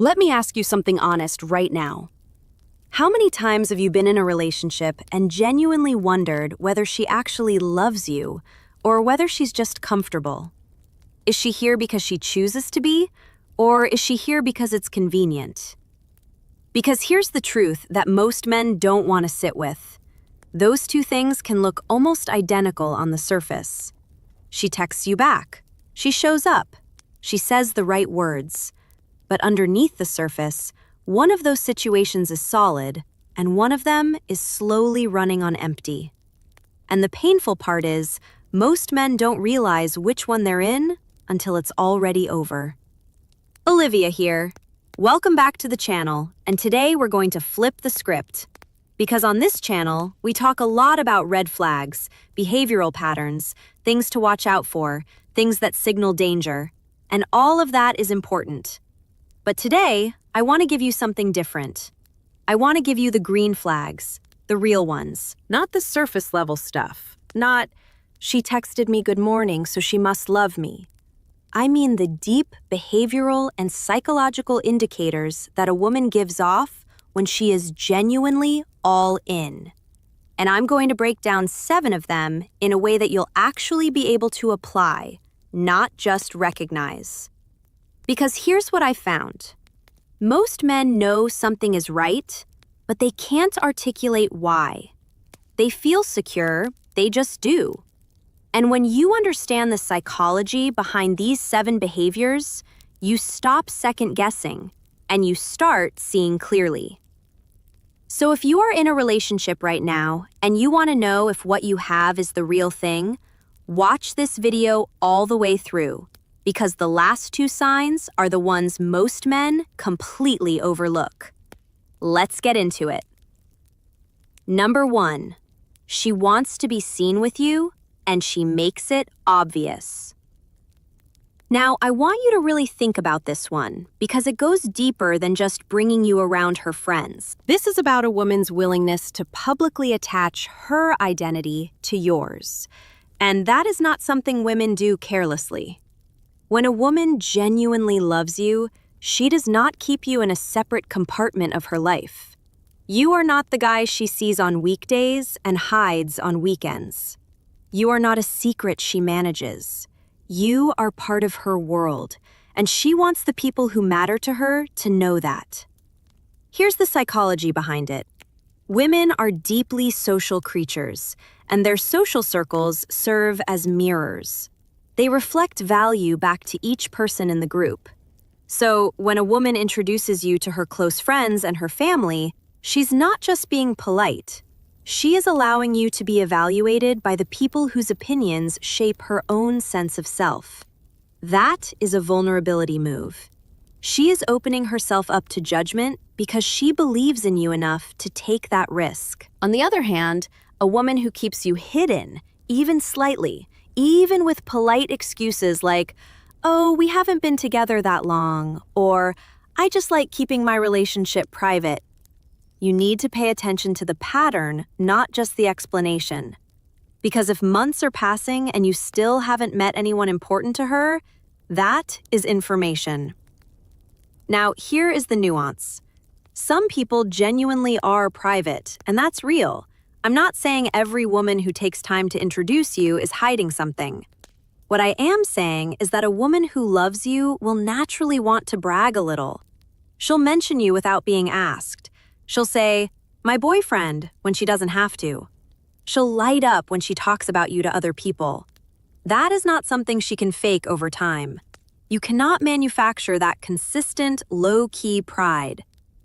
Let me ask you something honest right now. How many times have you been in a relationship and genuinely wondered whether she actually loves you or whether she's just comfortable? Is she here because she chooses to be, or is she here because it's convenient? Because here's the truth that most men don't want to sit with. Those two things can look almost identical on the surface. She texts you back. She shows up. She says the right words. But underneath the surface, one of those situations is solid, and one of them is slowly running on empty. And the painful part is, most men don't realize which one they're in until it's already over. Olivia here. Welcome back to the channel, and today we're going to flip the script. Because on this channel, we talk a lot about red flags, behavioral patterns, things to watch out for, things that signal danger, and all of that is important. But today, I want to give you something different. I want to give you the green flags, the real ones. Not the surface level stuff. Not, she texted me good morning, so she must love me. I mean the deep behavioral and psychological indicators that a woman gives off when she is genuinely all in. And I'm going to break down 7 of them in a way that you'll actually be able to apply, not just recognize. Because here's what I found. Most men know something is right, but they can't articulate why. They feel secure, they just do. And when you understand the psychology behind these 7 behaviors, you stop second-guessing and you start seeing clearly. So if you are in a relationship right now and you want to know if what you have is the real thing, watch this video all the way through, because the last 2 signs are the ones most men completely overlook. Let's get into it. Number 1, she wants to be seen with you, and she makes it obvious. Now, I want you to really think about this one, because it goes deeper than just bringing you around her friends. This is about a woman's willingness to publicly attach her identity to yours. And that is not something women do carelessly. When a woman genuinely loves you, she does not keep you in a separate compartment of her life. You are not the guy she sees on weekdays and hides on weekends. You are not a secret she manages. You are part of her world, and she wants the people who matter to her to know that. Here's the psychology behind it. Women are deeply social creatures, and their social circles serve as mirrors. They reflect value back to each person in the group. So when a woman introduces you to her close friends and her family, she's not just being polite. She is allowing you to be evaluated by the people whose opinions shape her own sense of self. That is a vulnerability move. She is opening herself up to judgment because she believes in you enough to take that risk. On the other hand, a woman who keeps you hidden, even slightly, even with polite excuses like, "Oh, we haven't been together that long," or "I just like keeping my relationship private." You need to pay attention to the pattern, not just the explanation. Because if months are passing and you still haven't met anyone important to her, that is information. Now, here is the nuance. Some people genuinely are private, and that's real. I'm not saying every woman who takes time to introduce you is hiding something. What I am saying is that a woman who loves you will naturally want to brag a little. She'll mention you without being asked. She'll say, "My boyfriend," when she doesn't have to. She'll light up when she talks about you to other people. That is not something she can fake over time. You cannot manufacture that consistent, low-key pride.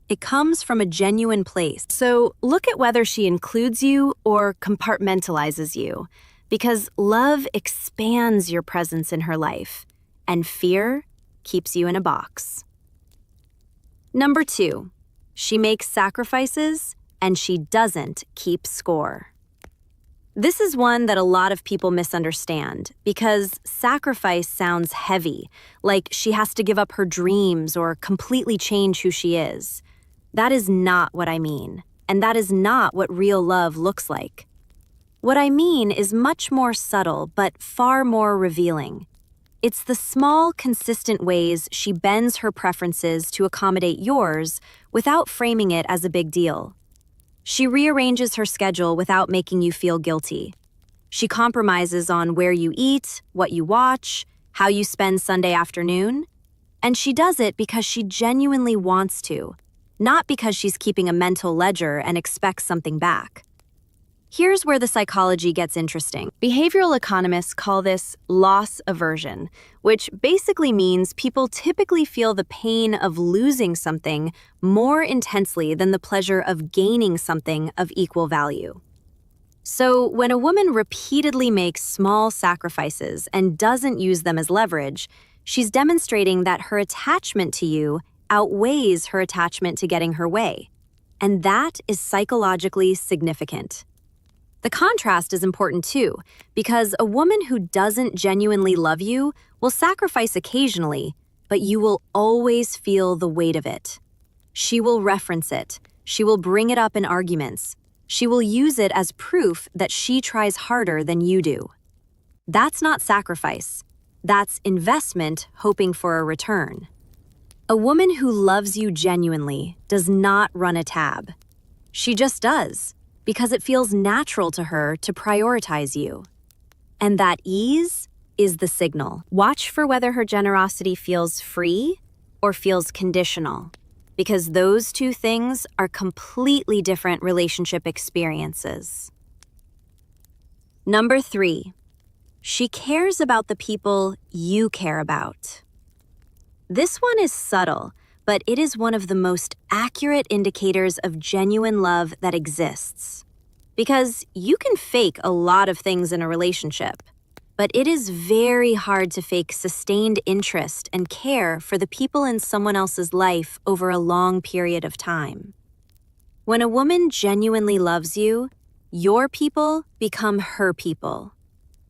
It comes from a genuine place. So look at whether she includes you or compartmentalizes you, because love expands your presence in her life, and fear keeps you in a box. Number 2, she makes sacrifices and she doesn't keep score. This is one that a lot of people misunderstand because sacrifice sounds heavy, like she has to give up her dreams or completely change who she is. That is not what I mean, and that is not what real love looks like. What I mean is much more subtle but far more revealing. It's the small, consistent ways she bends her preferences to accommodate yours without framing it as a big deal. She rearranges her schedule without making you feel guilty. She compromises on where you eat, what you watch, how you spend Sunday afternoon. And she does it because she genuinely wants to, not because she's keeping a mental ledger and expects something back. Here's where the psychology gets interesting. Behavioral economists call this loss aversion, which basically means people typically feel the pain of losing something more intensely than the pleasure of gaining something of equal value. So when a woman repeatedly makes small sacrifices and doesn't use them as leverage, she's demonstrating that her attachment to you outweighs her attachment to getting her way. And that is psychologically significant. The contrast is important too, because a woman who doesn't genuinely love you will sacrifice occasionally, but you will always feel the weight of it. She will reference it. She will bring it up in arguments. She will use it as proof that she tries harder than you do. That's not sacrifice. That's investment hoping for a return. A woman who loves you genuinely does not run a tab. She just does, because it feels natural to her to prioritize you. And that ease is the signal. Watch for whether her generosity feels free or feels conditional, because those two things are completely different relationship experiences. Number 3, she cares about the people you care about. This one is subtle, but it is one of the most accurate indicators of genuine love that exists. Because you can fake a lot of things in a relationship, but it is very hard to fake sustained interest and care for the people in someone else's life over a long period of time. When a woman genuinely loves you, your people become her people.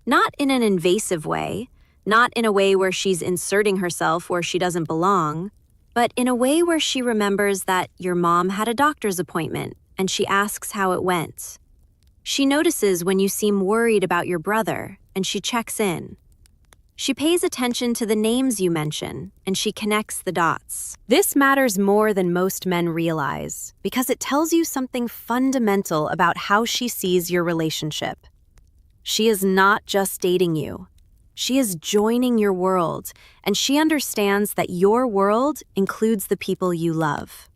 Not in an invasive way, not in a way where she's inserting herself where she doesn't belong, but in a way where she remembers that your mom had a doctor's appointment and she asks how it went. She notices when you seem worried about your brother and she checks in. She pays attention to the names you mention and she connects the dots. This matters more than most men realize because it tells you something fundamental about how she sees your relationship. She is not just dating you. She is joining your world, and she understands that your world includes the people you love.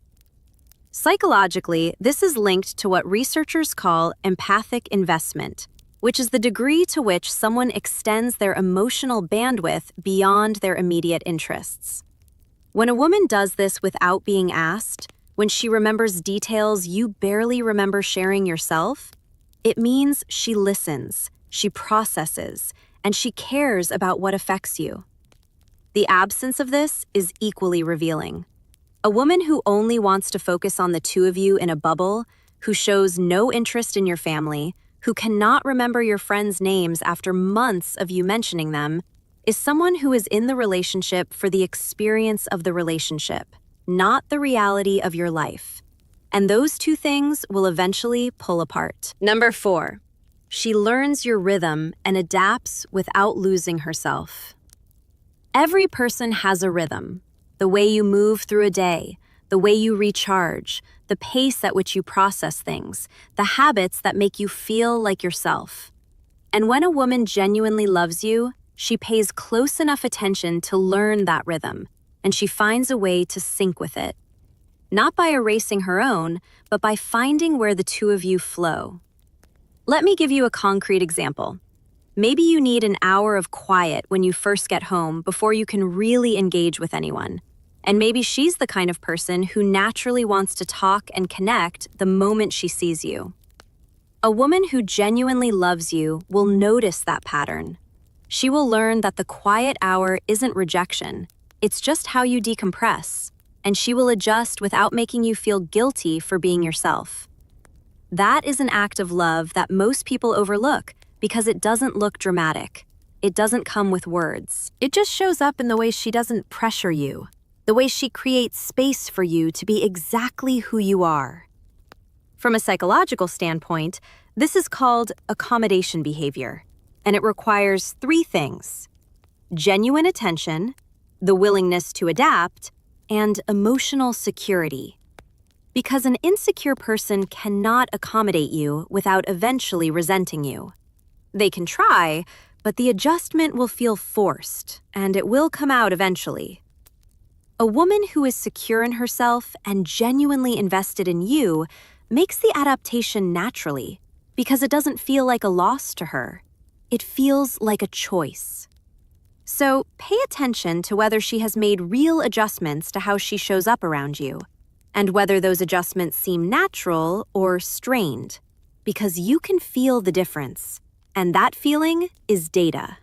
Psychologically, this is linked to what researchers call empathic investment, which is the degree to which someone extends their emotional bandwidth beyond their immediate interests. When a woman does this without being asked, when she remembers details you barely remember sharing yourself, it means she listens, she processes, and she cares about what affects you. The absence of this is equally revealing. A woman who only wants to focus on the two of you in a bubble, who shows no interest in your family, who cannot remember your friends' names after months of you mentioning them, is someone who is in the relationship for the experience of the relationship, not the reality of your life. And those two things will eventually pull apart. Number 4. She learns your rhythm and adapts without losing herself. Every person has a rhythm. The way you move through a day, the way you recharge, the pace at which you process things, the habits that make you feel like yourself. And when a woman genuinely loves you, she pays close enough attention to learn that rhythm, and she finds a way to sync with it. Not by erasing her own, but by finding where the two of you flow. Let me give you a concrete example. Maybe you need an hour of quiet when you first get home before you can really engage with anyone. And maybe she's the kind of person who naturally wants to talk and connect the moment she sees you. A woman who genuinely loves you will notice that pattern. She will learn that the quiet hour isn't rejection, it's just how you decompress, and she will adjust without making you feel guilty for being yourself. That is an act of love that most people overlook because it doesn't look dramatic. It doesn't come with words. It just shows up in the way she doesn't pressure you, the way she creates space for you to be exactly who you are. From a psychological standpoint, this is called accommodation behavior, and it requires 3 things. genuine attention, the willingness to adapt, and emotional security. Because an insecure person cannot accommodate you without eventually resenting you. They can try, but the adjustment will feel forced, and it will come out eventually. A woman who is secure in herself and genuinely invested in you makes the adaptation naturally, because it doesn't feel like a loss to her. It feels like a choice. So pay attention to whether she has made real adjustments to how she shows up around you, and whether those adjustments seem natural or strained, because you can feel the difference, and that feeling is data.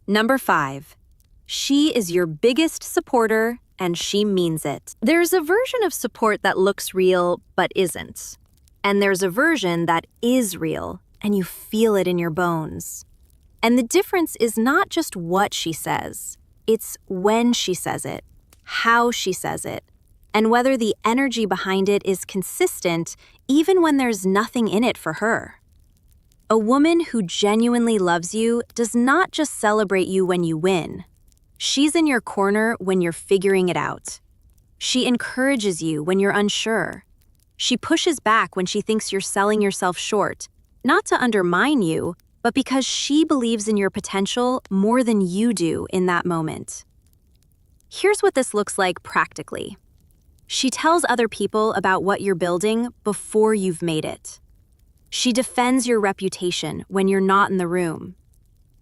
Number 5, she is your biggest supporter, and she means it. There's a version of support that looks real but isn't. And there's a version that is real, and you feel it in your bones. And the difference is not just what she says, it's when she says it, how she says it, and whether the energy behind it is consistent even when there's nothing in it for her. A woman who genuinely loves you does not just celebrate you when you win. She's in your corner when you're figuring it out. She encourages you when you're unsure. She pushes back when she thinks you're selling yourself short, not to undermine you, but because she believes in your potential more than you do in that moment. Here's what this looks like practically. She tells other people about what you're building before you've made it. She defends your reputation when you're not in the room.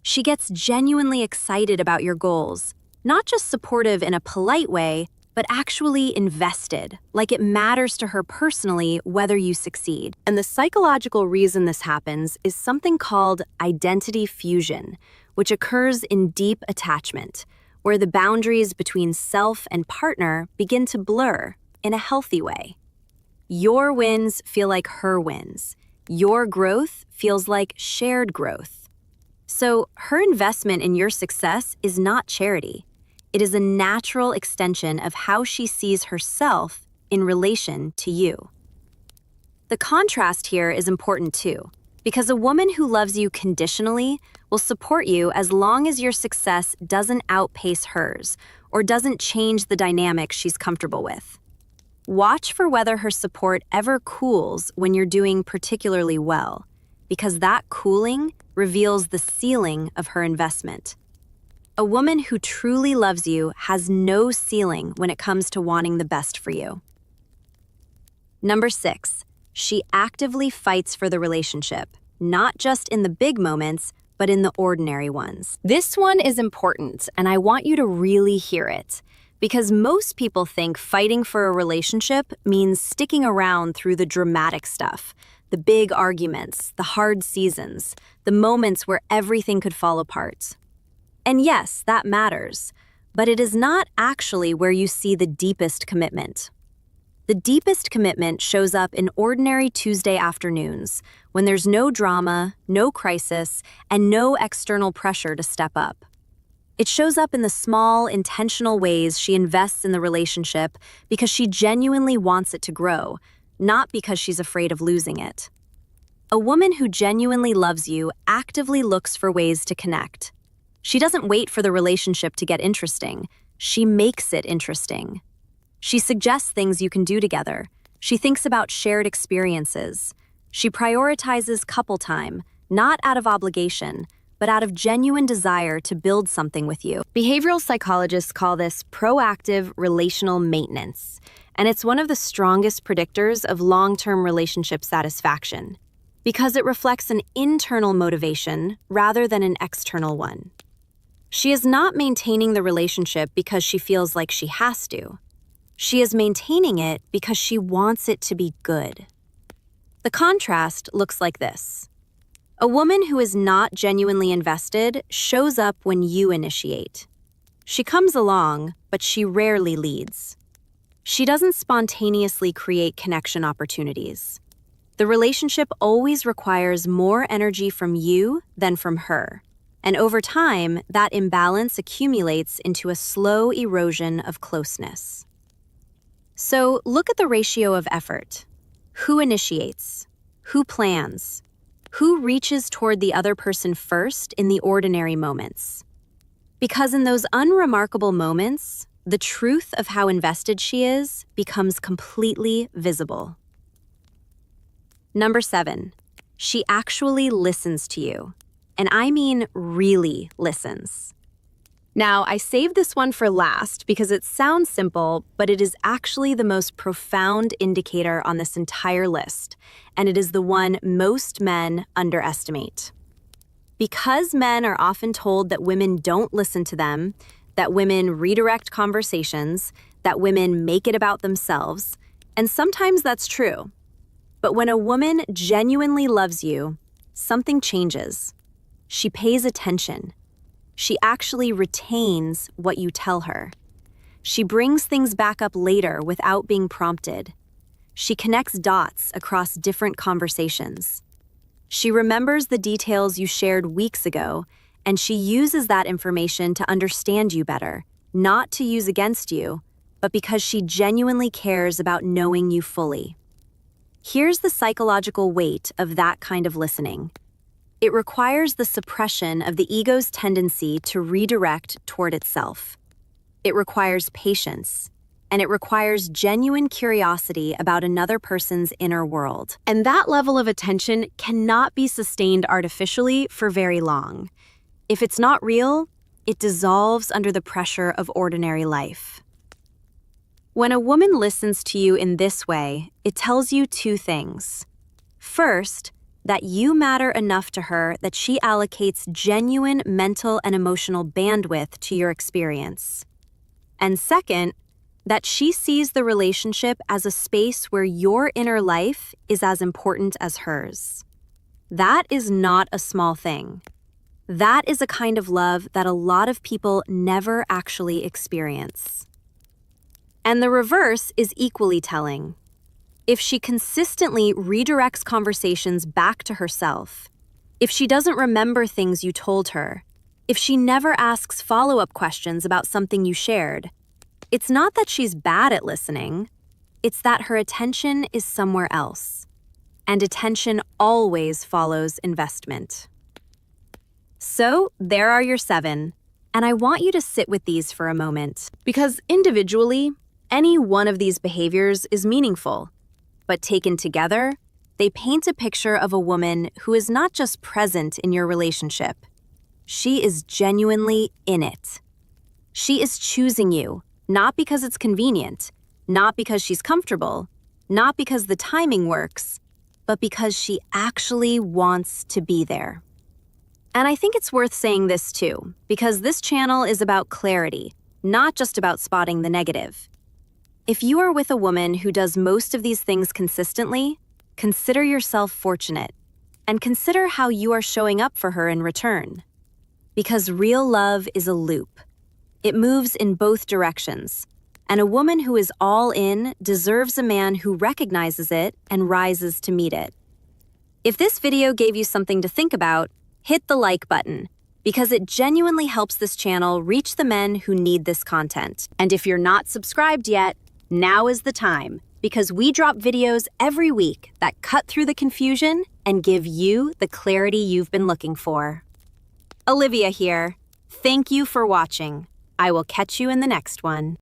She gets genuinely excited about your goals, not just supportive in a polite way, but actually invested, like it matters to her personally whether you succeed. And the psychological reason this happens is something called identity fusion, which occurs in deep attachment, where the boundaries between self and partner begin to blur in a healthy way. Your wins feel like her wins. Your growth feels like shared growth. So her investment in your success is not charity. It is a natural extension of how she sees herself in relation to you. The contrast here is important too, because a woman who loves you conditionally will support you as long as your success doesn't outpace hers or doesn't change the dynamic she's comfortable with. Watch for whether her support ever cools when you're doing particularly well, because that cooling reveals the ceiling of her investment. A woman who truly loves you has no ceiling when it comes to wanting the best for you. Number 6, she actively fights for the relationship, not just in the big moments, but in the ordinary ones. This one is important, and I want you to really hear it, because most people think fighting for a relationship means sticking around through the dramatic stuff, the big arguments, the hard seasons, the moments where everything could fall apart. And yes, that matters, but it is not actually where you see the deepest commitment. The deepest commitment shows up in ordinary Tuesday afternoons, when there's no drama, no crisis, and no external pressure to step up. It shows up in the small, intentional ways she invests in the relationship because she genuinely wants it to grow, not because she's afraid of losing it. A woman who genuinely loves you actively looks for ways to connect. She doesn't wait for the relationship to get interesting. She makes it interesting. She suggests things you can do together. She thinks about shared experiences. She prioritizes couple time, not out of obligation, but out of genuine desire to build something with you. Behavioral psychologists call this proactive relational maintenance, and it's one of the strongest predictors of long-term relationship satisfaction, because it reflects an internal motivation rather than an external one. She is not maintaining the relationship because she feels like she has to. She is maintaining it because she wants it to be good. The contrast looks like this. A woman who is not genuinely invested shows up when you initiate. She comes along, but she rarely leads. She doesn't spontaneously create connection opportunities. The relationship always requires more energy from you than from her. And over time, that imbalance accumulates into a slow erosion of closeness. So look at the ratio of effort. Who initiates? Who plans? Who reaches toward the other person first in the ordinary moments? Because in those unremarkable moments, the truth of how invested she is becomes completely visible. Number 7, she actually listens to you. And I mean really listens. Now, I saved this one for last because it sounds simple, but it is actually the most profound indicator on this entire list, and it is the one most men underestimate. Because men are often told that women don't listen to them, that women redirect conversations, that women make it about themselves, and sometimes that's true. But when a woman genuinely loves you, something changes. She pays attention. She actually retains what you tell her. She brings things back up later without being prompted. She connects dots across different conversations. She remembers the details you shared weeks ago, and she uses that information to understand you better, not to use against you, but because she genuinely cares about knowing you fully. Here's the psychological weight of that kind of listening. It requires the suppression of the ego's tendency to redirect toward itself. It requires patience, and it requires genuine curiosity about another person's inner world. And that level of attention cannot be sustained artificially for very long. If it's not real, it dissolves under the pressure of ordinary life. When a woman listens to you in this way, it tells you two things. First, that you matter enough to her that she allocates genuine mental and emotional bandwidth to your experience. And second, that she sees the relationship as a space where your inner life is as important as hers. That is not a small thing. That is a kind of love that a lot of people never actually experience. And the reverse is equally telling. If she consistently redirects conversations back to herself, if she doesn't remember things you told her, if she never asks follow-up questions about something you shared, it's not that she's bad at listening, it's that her attention is somewhere else. And attention always follows investment. So, there are your 7, and I want you to sit with these for a moment, because individually, any one of these behaviors is meaningful. But taken together, they paint a picture of a woman who is not just present in your relationship. She is genuinely in it. She is choosing you, not because it's convenient, not because she's comfortable, not because the timing works, but because she actually wants to be there. And I think it's worth saying this too, because this channel is about clarity, not just about spotting the negative. If you are with a woman who does most of these things consistently, consider yourself fortunate, and consider how you are showing up for her in return. Because real love is a loop. It moves in both directions, and a woman who is all in deserves a man who recognizes it and rises to meet it. If this video gave you something to think about, hit the like button, because it genuinely helps this channel reach the men who need this content. And if you're not subscribed yet, now is the time, because we drop videos every week that cut through the confusion and give you the clarity you've been looking for. Olivia here. Thank you for watching. I will catch you in the next one.